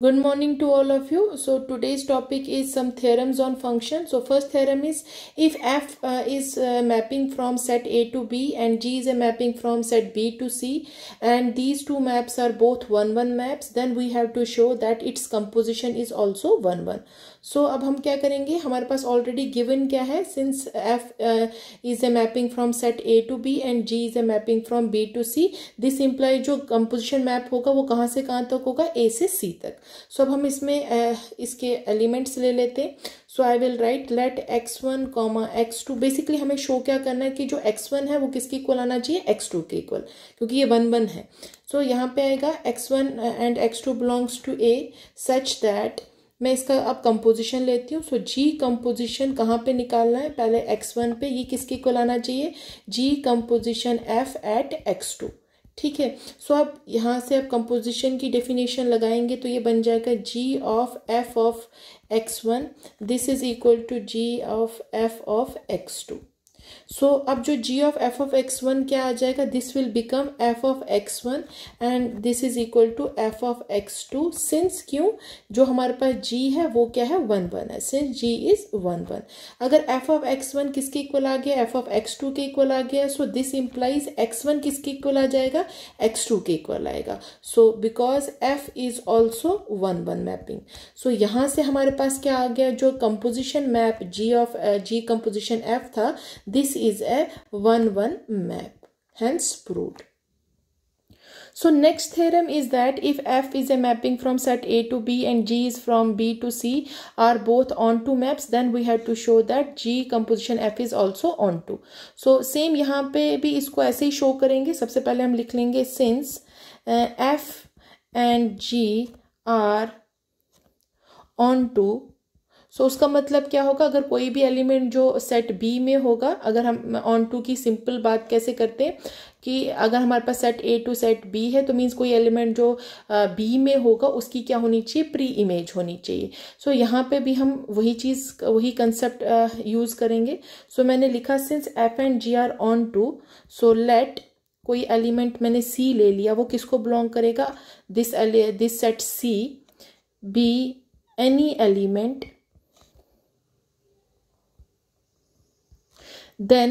Good morning to all of you. So today's topic is some theorems on function. So first theorem is if f is mapping from set A to B and G is a mapping from set B to C and these two maps are both 1-1 maps, then we have to show that its composition is also 1-1. So अब हम क्या करेंगे, हमारे पास already given क्या है, since f is a mapping from set A to B and G is a mapping from B to C, this implies जो composition map होगा वो कहाँ से कहाँ तक होगा, A से C तक. सो अब हम इसमें इसके एलिमेंट्स ले लेते हैं. So I will write let x1 comma x2. Basically हमें शो क्या करना है कि जो x1 है वो किसके इक्वल आना चाहिए, x2 के इक्वल, क्योंकि ये 1-1 है. सो यहाँ पे आएगा x1 and x2 belongs to A such that, मैं इसका अब कंपोजिशन लेती हूँ. सो G कंपोजिशन कहाँ पे निकालना है, पहले x1 पे, ये किसके इक्वल आना चाहिए, G composition f eight x2. ठीक है. सो अब यहाँ से आप कंपोजिशन की डेफिनेशन लगाएंगे तो ये बन जाएगा G of f of x1 this is equal to G of f of x2. So अब जो G of f of x1 क्या आ जाएगा, this will become f of x1 and this is equal to f of x2. Since क्यों, जो हमारे पास G है वो क्या है, 1-1 है, सिंस G इज 1-1. अगर f ऑफ x1 किसके इक्वल आ गया, f ऑफ x2 के इक्वल आ गया, सो दिस इंप्लाइज x1 किसके इक्वल आ जाएगा, x2 के इक्वल आएगा. So because f is also 1-1 mapping. So यहाँ से हमारे पास क्या आ गया, जो composition map G of G composition f था, this is a 1-1 map, hence proved. So next theorem is that if f is a mapping from set A to B and G is from B to C are both onto maps, then we have to show that G composition f is also onto. So same यहाँ पे भी इसको ऐसे ही show करेंगे. सबसे पहले हम लिख लेंगे since f and G are onto. सो उसका मतलब क्या होगा, अगर कोई भी एलिमेंट जो सेट बी में होगा, अगर हम ऑन टू की सिंपल बात कैसे करते हैं कि अगर हमारे पास set A to set B है तो मीन्स कोई एलिमेंट जो बी में होगा उसकी क्या होनी चाहिए, प्री इमेज होनी चाहिए. सो यहाँ पे भी हम वही चीज़, वही कंसेप्ट यूज़ करेंगे. सो मैंने लिखा since f and g are onto, so let कोई एलिमेंट मैंने सी ले लिया, वो किसको बिलोंग करेगा, this set c be any element, then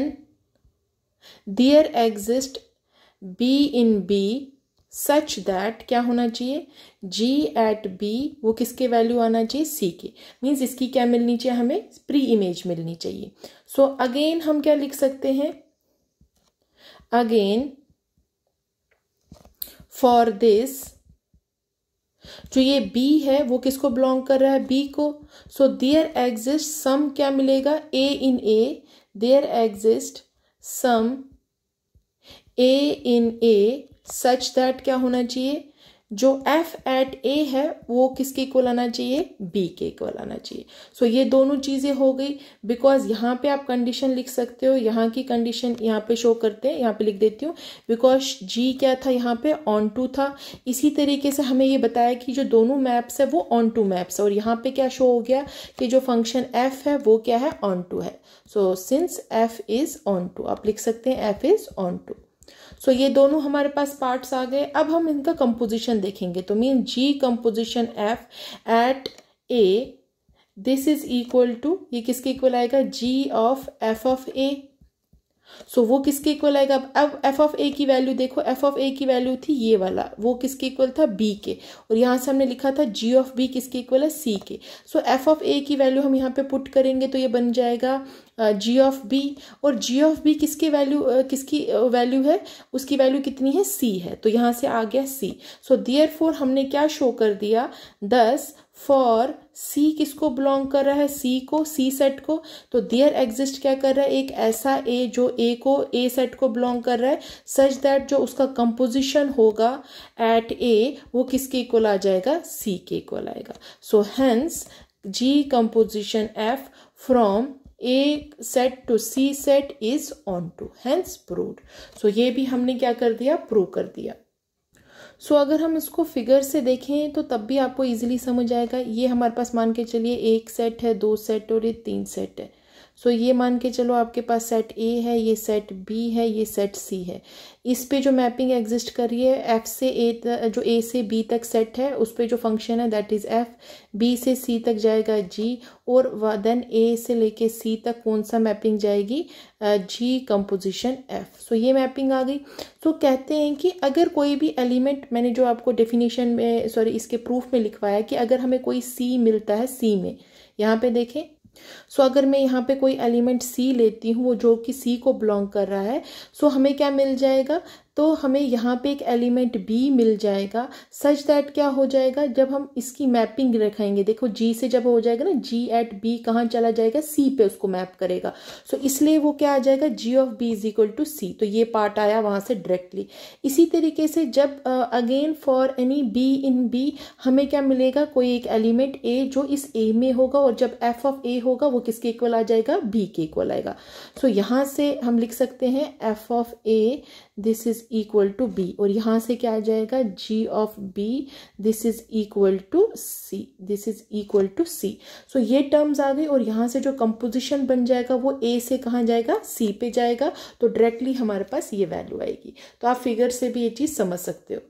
there exist B in B such that क्या होना चाहिए, G at B वो किसके वैल्यू आना चाहिए, C के. मीन्स इसकी क्या मिलनी चाहिए, हमें प्री इमेज मिलनी चाहिए. सो अगेन हम क्या लिख सकते हैं, अगेन फॉर दिस जो ये B है वो किसको बिलोंग कर रहा है, B को. सो देयर एग्जिस्ट सम क्या मिलेगा, A in A, there exist some A in A such that क्या होना चाहिए, जो f at A है वो किसके इक्वल आना चाहिए, B के इक्वल आना चाहिए. सो ये दोनों चीज़ें हो गई. बिकॉज यहाँ पे आप कंडीशन लिख सकते हो, यहाँ की कंडीशन यहाँ पे शो करते हैं, यहाँ पे लिख देती हूँ, बिकॉज G क्या था, यहाँ पे ऑन टू था. इसी तरीके से हमें ये बताया कि जो दोनों मैप्स है वो ऑन टू मैप्स है, और यहाँ पे क्या शो हो गया कि जो फंक्शन f है वो क्या है, ऑन टू है. So since f is onto, आप लिख सकते हैं f is onto. So ये दोनों हमारे पास पार्ट्स आ गए. अब हम इनका कंपोजिशन देखेंगे. तो mean G composition f at A this is equal to, ये किसके इक्वल आएगा, G of f of A. So वो किसके इक्वल आएगा, अब f ऑफ A की वैल्यू देखो, f ऑफ A की वैल्यू थी ये वाला, वो किसके इक्वल था, B के, और यहाँ से हमने लिखा था G ऑफ B किसके इक्वल है, C के. सो f ऑफ A की वैल्यू हम यहाँ पे पुट करेंगे तो ये बन जाएगा G ऑफ B, और G ऑफ B किसकी वैल्यू है, उसकी वैल्यू कितनी है, C है, तो यहाँ से आ गया C. सो देयरफॉर हमने क्या शो कर दिया, दस फॉर C किसको बिलोंग कर रहा है, C को, C सेट को, तो देयर एग्जिस्ट क्या कर रहा है, एक ऐसा A जो A सेट को बिलोंग कर रहा है, सच दैट जो उसका कंपोजिशन होगा एट A वो किसके इक्वल आ जाएगा, C के इक्वल आएगा. So hence G composition F from A set to C set is onto, hence proved. सो ये भी हमने क्या कर दिया, प्रूव कर दिया. सो अगर हम इसको फिगर से देखें तो तब भी आपको इजीली समझ आएगा. ये हमारे पास मान के चलिए एक सेट है, दो सेट और ये तीन सेट है. सो ये मान के चलो आपके पास सेट ए है, ये सेट बी है, ये सेट सी है। इस पे जो मैपिंग एग्जिस्ट कर रही है एफ से ए, जो ए से बी तक सेट है उस पे जो फंक्शन है दैट इज एफ, बी से सी तक जाएगा जी, और देन ए से लेके सी तक कौन सा मैपिंग जाएगी, जी कंपोजिशन एफ। सो ये मैपिंग आ गई। सो कहते हैं कि अगर कोई भी एलिमेंट, मैंने जो आपको डेफिनेशन में सॉरी इसके प्रूफ में लिखवाया कि अगर हमें कोई सी मिलता है, सी में यहाँ पे देखें, सो अगर मैं यहाँ पे कोई एलिमेंट सी लेती हूँ जो कि सी को बिलोंग कर रहा है, सो हमें क्या मिल जाएगा, तो हमें यहाँ पे एक एलिमेंट बी मिल जाएगा सच दैट क्या हो जाएगा, जब हम इसकी मैपिंग रखेंगे, देखो जी से जब हो जाएगा ना, जी एट बी कहाँ चला जाएगा, सी पे उसको मैप करेगा। सो इसलिए वो क्या आ जाएगा, G of B is equal to C. तो ये पार्ट आया वहाँ से डायरेक्टली। इसी तरीके से जब again for any b in b हमें क्या मिलेगा, कोई एक एलिमेंट ए जो इस ए में होगा, और जब एफ ऑफ ए होगा वो किसके इक्वल आ जाएगा, बी के इक्वल आएगा। सो यहाँ से हम लिख सकते हैं F of A this is equal to B, और यहाँ से क्या आ जाएगा, G of B this is equal to C, this is equal to C. So ये टर्म्स आ गई, और यहाँ से जो कंपोजिशन बन जाएगा वो ए से कहाँ जाएगा, सी पे जाएगा, तो डायरेक्टली हमारे पास ये वैल्यू आएगी। तो आप फिगर से भी ये चीज़ समझ सकते हो।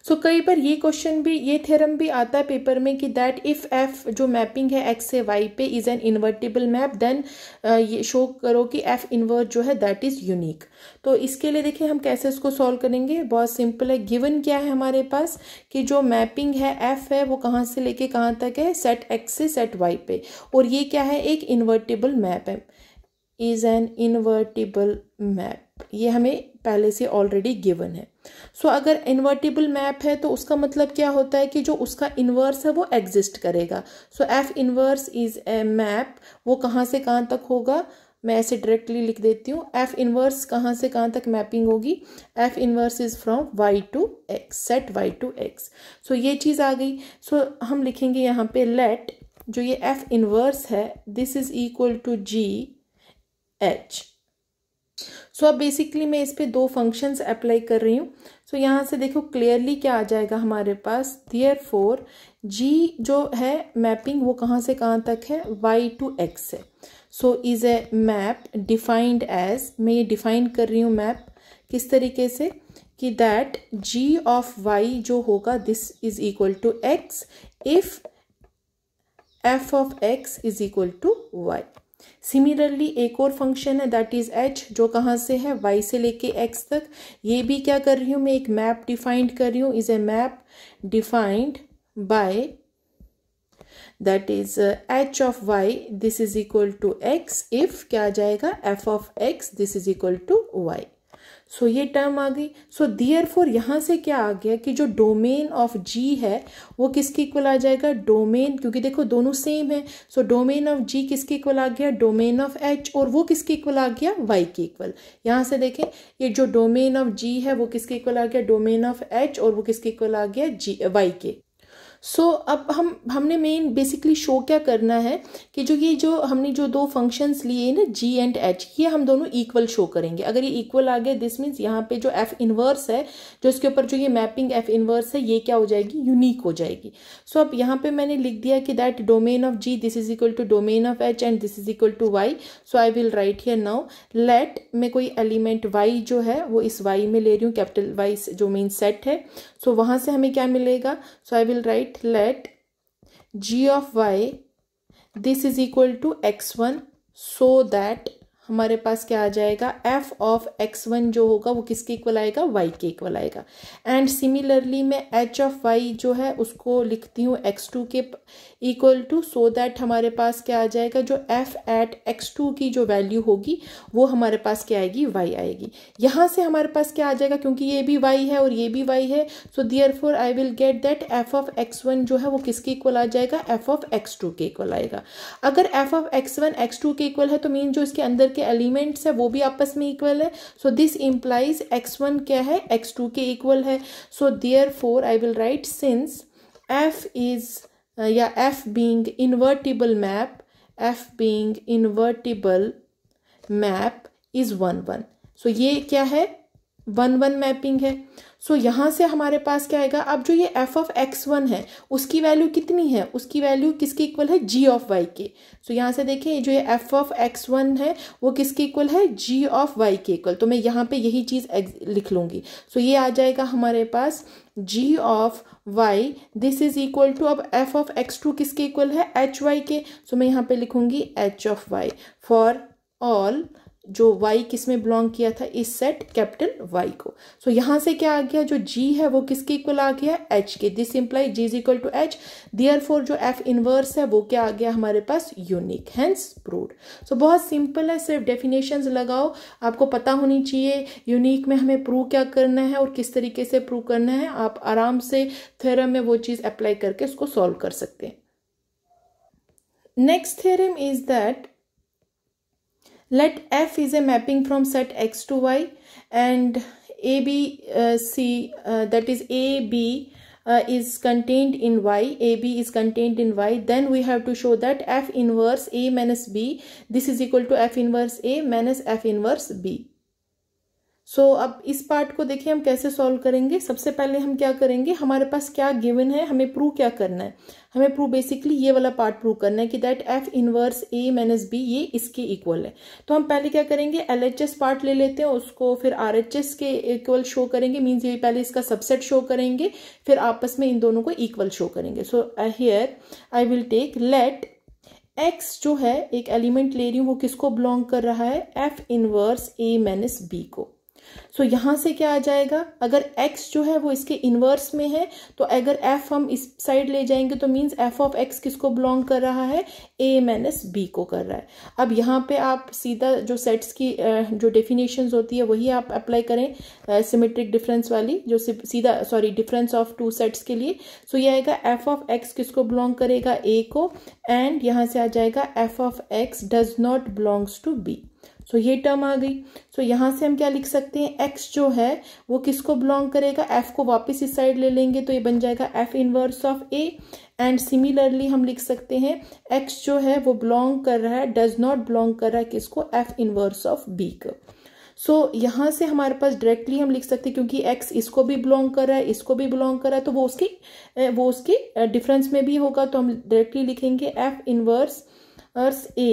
सो कई बार ये क्वेश्चन भी, ये थ्योरम भी आता है पेपर में कि दैट इफ एफ जो मैपिंग है एक्स से वाई पे is an invertible map, then ये शो करो कि एफ इन्वर्ट जो है दैट इज यूनिक। तो इसके लिए देखिए हम कैसे इसको सॉल्व करेंगे, बहुत सिंपल है। गिवन क्या है हमारे पास कि जो मैपिंग है एफ है वो कहाँ से लेके कहाँ तक है, सेट एक्स से सेट वाई पे, और ये क्या है, एक इन्वर्टिबल मैप है, इज एन इन्वर्टिबल मैप। ये हमें पहले से ऑलरेडी गिवन है। सो अगर इन्वर्टिबल मैप है तो उसका मतलब क्या होता है कि जो उसका इन्वर्स है वो एग्जिस्ट करेगा। So F inverse is a map, वो कहाँ से कहाँ तक होगा, मैं ऐसे डायरेक्टली लिख देती हूँ, एफ इन्वर्स कहाँ से कहाँ तक मैपिंग होगी, F inverse is from Y to X, set Y to x. So ये चीज़ आ गई। सो हम लिखेंगे यहाँ पे लेट जो ये एफ इन्वर्स है this is equal to G H. So अब बेसिकली मैं इस पे दो फंक्शंस अप्लाई कर रही हूँ। सो यहाँ से देखो क्लियरली क्या आ जाएगा हमारे पास, देयरफॉर जी जो है मैपिंग वो कहाँ से कहाँ तक है, y टू x है। So is a map defined as, मैं ये डिफाइन कर रही हूँ मैप किस तरीके से कि दैट g ऑफ y जो होगा this is equal to x if f of x is equal to y। Similarly एक और फंक्शन है दैट इज h जो कहाँ से है, y से लेके x तक। ये भी क्या कर रही हूँ मैं, एक मैप डिफाइंड कर रही हूँ, is a map defined by that is h of y this is equal to x if क्या आ जाएगा, f of x this is equal to y। So ये टर्म आ गई। सो देयरफॉर यहाँ से क्या आ गया कि जो डोमेन ऑफ g है वो किसके इक्वल आ जाएगा, डोमेन, क्योंकि देखो दोनों सेम है। सो डोमेन ऑफ g किसके इक्वल आ गया, डोमेन ऑफ h, और वो किसके इक्वल आ गया, y के इक्वल। यहाँ से देखें ये जो डोमेन ऑफ g है वो किसके इक्वल आ गया, डोमेन ऑफ h, और वो किसके इक्वल आ गया, y के। सो अब हमने मेन बेसिकली शो क्या करना है कि जो ये जो हमने जो दो फंक्शंस लिए ना g एंड h, ये हम दोनों इक्वल शो करेंगे। अगर ये इक्वल आ गया दिस मीन्स यहाँ पे जो f इनवर्स है, जो इसके ऊपर जो ये मैपिंग f इनवर्स है, ये क्या हो जाएगी, यूनिक हो जाएगी। सो अब यहाँ पे मैंने लिख दिया कि that domain of g this is equal to domain of h and this is equal to y। So I will write here now let, मैं कोई एलिमेंट y जो है वो इस y में ले रही हूँ, कैपिटल Y जो मेन सेट है। सो वहाँ से हमें क्या मिलेगा, so I will write let g of y this is equal to x1 so that हमारे पास क्या आ जाएगा, f ऑफ x1 जो होगा वो किसके इक्वल आएगा, y के इक्वल आएगा। एंड सिमिलरली मैं h ऑफ y जो है उसको लिखती हूँ x2 के इक्वल टू, सो दैट हमारे पास क्या आ जाएगा, जो f एट x2 की जो वैल्यू होगी वो हमारे पास क्या आएगी, y आएगी। यहाँ से हमारे पास क्या आ जाएगा, क्योंकि ये भी y है और ये भी y है, सो therefore I will get that f of x1 जो है वो किसके इक्वल आ जाएगा, f ऑफ x2 के इक्वल आएगा। अगर f ऑफ x1 x2 के इक्वल है तो मीन जो इसके अंदर के एलिमेंट्स है वो भी आपस में इक्वल है। सो दिस इंप्लाइज x1 क्या है, x2 के इक्वल है। सो therefore I will right since f is या f being invertible map, f being invertible map is 1 1। सो ये क्या है, 1 1 मैपिंग है। सो यहाँ से हमारे पास क्या आएगा, अब जो ये f ऑफ x1 है उसकी वैल्यू कितनी है, उसकी वैल्यू किसके इक्वल है, g ऑफ y के। सो यहाँ से देखें जो ये f ऑफ x1 है वो किसके इक्वल है, g ऑफ y के इक्वल। तो मैं यहाँ पे यही चीज़ लिख लूँगी। सो ये आ जाएगा हमारे पास g of y, this is equal to, अब f ऑफ x2 किसके इक्वल है, h y के। सो मैं यहाँ पे लिखूंगी h of y for all जो y किस में बिलोंग किया था, इस सेट कैपिटल Y को। सो यहाँ से क्या आ गया, जो g है वो किसके इक्वल आ गया, h के। This imply g is equal to h, therefore जो f इनवर्स है वो क्या आ गया हमारे पास, यूनिक, हेंस प्रूव्ड। सो बहुत सिंपल है, सिर्फ डेफिनेशंस लगाओ, आपको पता होनी चाहिए यूनिक में हमें प्रूव क्या करना है और किस तरीके से प्रूव करना है। आप आराम से थ्योरम में वो चीज़ अप्लाई करके उसको सॉल्व कर सकते हैं। Next theorem is that let f is a mapping from set x to y and ABC that is AB is contained in y, AB is contained in y, then we have to show that f inverse A minus B, this is equal to f inverse A minus f inverse B। सो अब इस part को देखिए हम कैसे solve करेंगे। सबसे पहले हम क्या करेंगे, हमारे पास क्या गिवन है, हमें प्रूव क्या करना है, हमें प्रूव बेसिकली ये वाला पार्ट प्रूव करना है कि that f inverse A minus B ये इसके इक्वल है। तो हम पहले क्या करेंगे, LHS पार्ट ले लेते हैं, उसको फिर RHS के इक्वल शो करेंगे, मीन्स ये पहले इसका सबसेट शो करेंगे, फिर आपस में इन दोनों को इक्वल शो करेंगे। So here I will take let x जो है एक एलिमेंट ले रही हूँ, वो किसको बिलोंग कर रहा है, f inverse A minus B को। सो यहाँ से क्या आ जाएगा, अगर x जो है वो इसके इनवर्स में है, तो अगर f हम इस साइड ले जाएंगे तो मीन्स f ऑफ x किसको बिलोंग कर रहा है, a माइनस b को कर रहा है। अब यहाँ पे आप सीधा जो सेट्स की जो डेफिनेशंस होती है वही आप अप्लाई करें, सिमेट्रिक डिफरेंस वाली, जो सीधा डिफरेंस ऑफ टू सेट्स के लिए। सो ये आएगा f ऑफ x किसको बिलोंग करेगा, a को, एंड यहाँ से आ जाएगा f of x does not belongs to b। So ये टर्म आ गई। सो यहाँ से हम क्या लिख सकते हैं, x जो है वो किसको बिलोंग करेगा, f को वापस इस साइड ले लेंगे तो ये बन जाएगा f inverse of a, and similarly हम लिख सकते हैं x जो है वो बिलोंग कर रहा है, डज नॉट बिलोंग कर रहा है किसको, f इनवर्स ऑफ b को। सो यहाँ से हमारे पास डायरेक्टली हम लिख सकते हैं, क्योंकि x इसको भी बिलोंग कर रहा है, इसको भी बिलोंग कर रहा है, तो वो उसके डिफरेंस में भी होगा, तो हम डायरेक्टली लिखेंगे f inverse a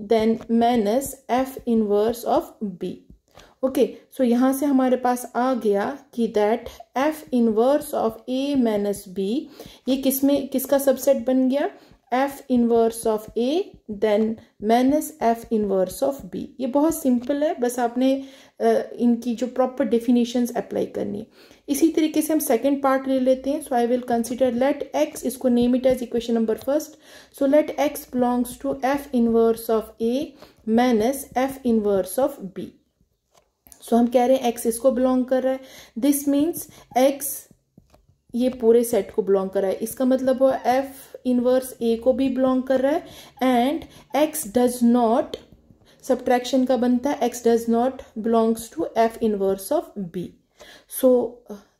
then minus f inverse of b। Okay, so यहाँ से हमारे पास आ गया कि that f inverse of a minus b ये किसका सबसेट बन गया, f inverse of a then minus f inverse of b। ये बहुत सिंपल है, बस आपने इनकी जो प्रॉपर डेफिनेशंस अप्लाई करनी है। इसी तरीके से हम सेकंड पार्ट ले लेते हैं। So I will consider let x, इसको name it as equation number first. So let x belongs to f inverse of a minus f inverse of b। So हम कह रहे हैं x इसको बिलोंग कर रहा है, दिस मीन्स x ये पूरे सेट को बिलोंग कर रहा है, इसका मतलब वो f इनवर्स a को भी बिलोंग कर रहा है, and x does not, subtraction का बनता है, x does not belongs to f inverse of b। So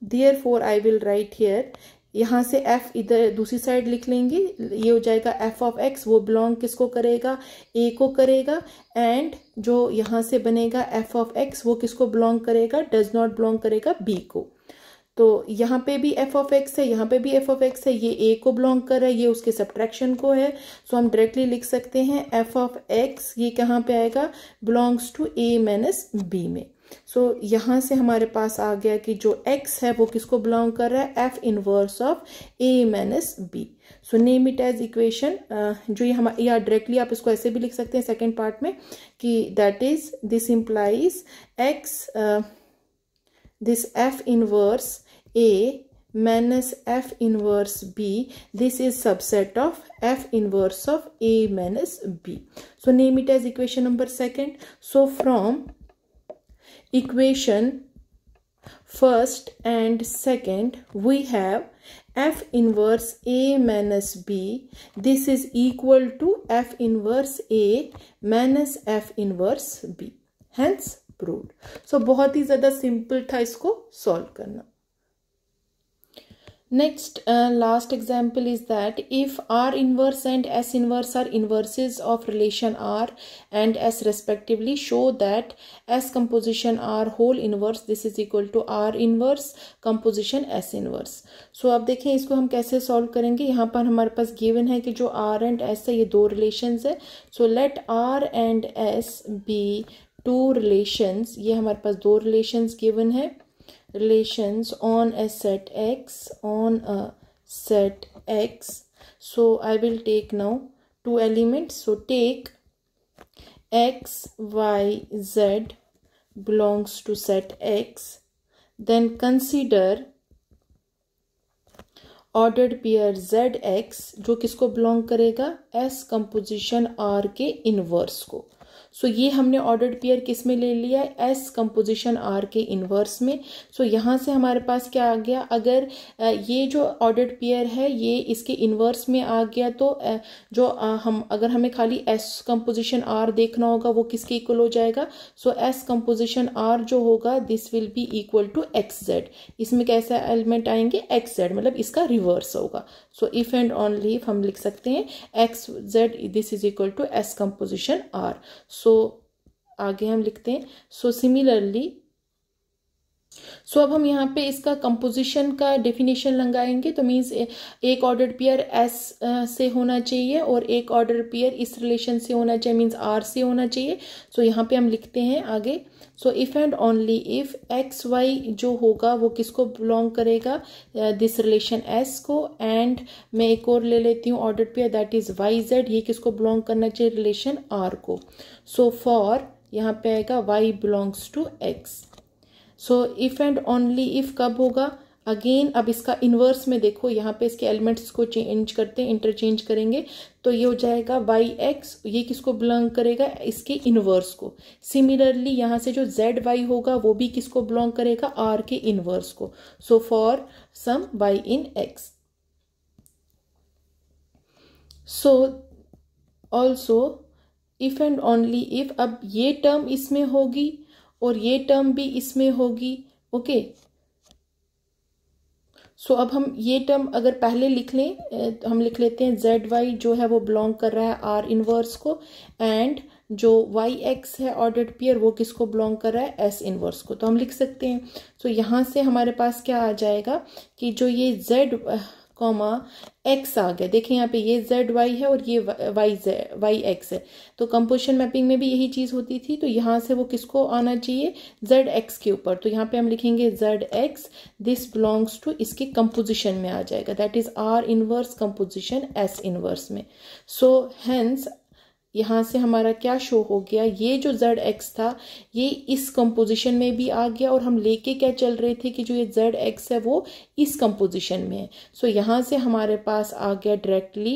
therefore I will write here, यहाँ से f इधर दूसरी साइड लिख लेंगे, ये हो जाएगा f ऑफ x, वो बिलोंग किसको करेगा, a को करेगा, एंड जो यहाँ से बनेगा f ऑफ x वो किसको बिलोंग करेगा, डज नॉट बिलोंग करेगा b को। तो यहाँ पे भी f ऑफ x है, यहाँ पे भी f ऑफ x है, ये a को बिलोंग कर रहा है, ये उसके सब्ट्रैक्शन को है। सो हम डायरेक्टली लिख सकते हैं f ऑफ x ये कहाँ पे आएगा, belongs to a minus b में। सो यहाँ से हमारे पास आ गया कि जो x है वो किसको बिलोंग कर रहा है, f inverse of a minus b। So name it as equation, जो ये हम, या डायरेक्टली आप इसको ऐसे भी लिख सकते हैं सेकेंड पार्ट में कि that is this implies x this f inverse a minus f inverse b, this is subset of f inverse of a minus b. So name it as equation number second. So from equation first and second we have f inverse a minus b, this is equal to f inverse a minus f inverse b, hence proved. So बहुत ही ज्यादा simple था इसको solve करना। Next, last example is that if R inverse and S inverse are inverses of relation R and S respectively, show that S composition R whole inverse this is equal to R inverse composition S inverse. So अब देखें इसको हम कैसे solve करेंगे. यहाँ पर हमारे पास given है कि जो R and S है ये दो रिलेशंस है. So let R and S be two relations. ये हमारे पास दो रिलेशंस गिवन है. Relations on a set X, on a set X. So I will take now two elements. So take X, Y, Z belongs to set X. Then consider ordered pair ZX जो किसको belong करेगा, S composition R के inverse को. सो ये हमने ordered pair किस में ले लिया है, एस कंपोजिशन आर के इनवर्स में. सो यहाँ से हमारे पास क्या आ गया, अगर ये जो ऑर्डर्ड पेयर है ये इसके इनवर्स में आ गया तो जो अगर हमें खाली एस कंपोजिशन आर देखना होगा वो किसके इक्वल हो जाएगा. सो एस कंपोजिशन आर जो होगा this will be equal to x z. इसमें कैसा एलिमेंट आएंगे, एक्स जेड, मतलब इसका रिवर्स होगा. So if and only if हम लिख सकते हैं X Z this is equal to S composition R. So आगे हम लिखते हैं. सो सिमिलरली सो अब हम यहाँ पे इसका कंपोजिशन का डेफिनेशन लगाएंगे. तो मीन्स एक ऑर्डर्ड पेयर एस से होना चाहिए और एक ऑर्डर्ड पेयर इस रिलेशन से होना चाहिए, मीन्स आर से होना चाहिए. सो यहाँ पे हम लिखते हैं आगे. So if and only if x y जो होगा वो किसको बिलोंग करेगा, दिस रिलेशन एस को. एंड मैं एक और ले लेती हूँ ordered pair that is y z, ये किसको बिलोंग करना चाहिए, रिलेशन आर को. सो फॉर यहाँ पे आएगा y belongs to x. So if and only if कब होगा, अगेन अब इसका इनवर्स में देखो, यहाँ पे इसके एलिमेंट्स को चेंज करते हैं, इंटरचेंज करेंगे तो ये हो जाएगा वाई एक्स, ये किसको बिलोंग करेगा, इसके इनवर्स को. सिमिलरली यहाँ से जो जेड वाई होगा वो भी किसको बिलोंग करेगा, आर के इनवर्स को. So for some y in x. So also if and only if अब ये टर्म इसमें होगी और ये टर्म भी इसमें होगी. ओके. सो अब हम ये टर्म अगर पहले लिख लें, हम लिख लेते हैं जेड वाई जो है वो बिलोंग कर रहा है आर इनवर्स को, एंड जो वाई एक्स है ऑर्डर्ड पेयर वो किसको बिलोंग कर रहा है, एस इनवर्स को. तो हम लिख सकते हैं. सो यहाँ से हमारे पास क्या आ जाएगा कि जो ये जेड कॉमा एक्स आ गया, देखिए यहाँ पे ये जेड वाई है और ये वाई एक्स है. तो कंपोजिशन मैपिंग में भी यही चीज होती थी. तो यहाँ से वो किसको आना चाहिए, जेड एक्स के ऊपर. तो यहाँ पे हम लिखेंगे Z X this belongs to, इसके कंपोजिशन में आ जाएगा, that is R inverse composition S inverse में. सो हेंस यहाँ से हमारा क्या शो हो गया, ये जो जेड एक्स था ये इस कंपोजिशन में भी आ गया और हम लेके क्या चल रहे थे कि जो ये जेड एक्स है वो इस कंपोजिशन में है. सो यहाँ से हमारे पास आ गया डायरेक्टली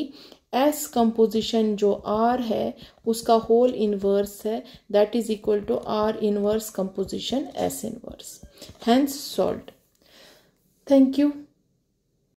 एस कंपोजिशन जो आर है उसका होल इनवर्स है, that is equal to R inverse composition S inverse. Hence solved. Thank you.